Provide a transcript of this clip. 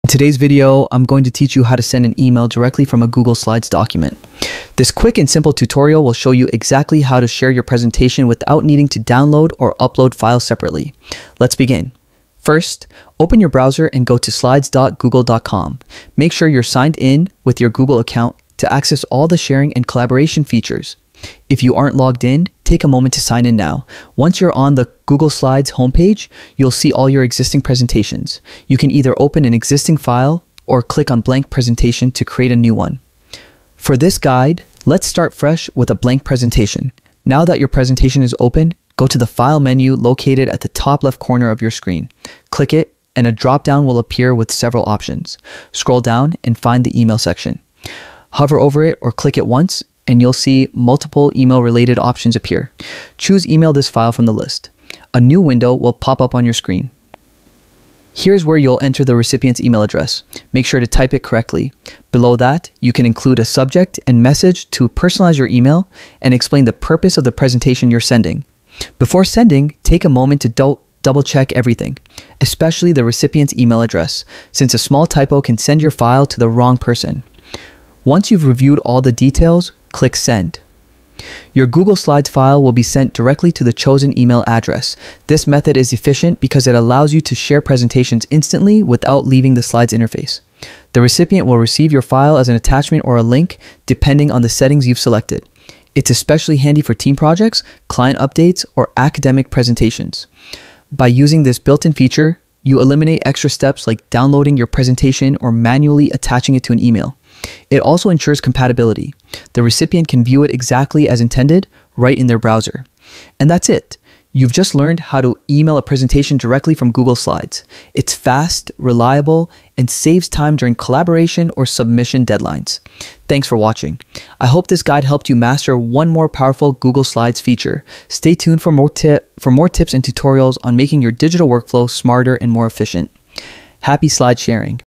In today's video, I'm going to teach you how to send an email directly from a Google Slides document. This quick and simple tutorial will show you exactly how to share your presentation without needing to download or upload files separately. Let's begin. First, open your browser and go to slides.google.com. Make sure you're signed in with your Google account to access all the sharing and collaboration features. If you aren't logged in, take a moment to sign in now. Once you're on the Google Slides homepage, you'll see all your existing presentations. You can either open an existing file or click on blank presentation to create a new one. For this guide, let's start fresh with a blank presentation. Now that your presentation is open, go to the File menu located at the top left corner of your screen. Click it, and a drop-down will appear with several options. Scroll down and find the email section. Hover over it or click it once, and you'll see multiple email-related options appear. Choose Email this file from the list. A new window will pop up on your screen. Here's where you'll enter the recipient's email address. Make sure to type it correctly. Below that, you can include a subject and message to personalize your email and explain the purpose of the presentation you're sending. Before sending, take a moment to double-check everything, especially the recipient's email address, since a small typo can send your file to the wrong person. Once you've reviewed all the details, click Send. Your Google Slides file will be sent directly to the chosen email address. This method is efficient because it allows you to share presentations instantly without leaving the Slides interface. The recipient will receive your file as an attachment or a link, depending on the settings you've selected. It's especially handy for team projects, client updates, or academic presentations. By using this built-in feature, you eliminate extra steps like downloading your presentation or manually attaching it to an email. It also ensures compatibility. The recipient can view it exactly as intended right in their browser. And that's it. You've just learned how to email a presentation directly from Google Slides. It's fast, reliable, and saves time during collaboration or submission deadlines. Thanks for watching. I hope this guide helped you master one more powerful Google Slides feature. Stay tuned for more tips and tutorials on making your digital workflow smarter and more efficient. Happy slide sharing.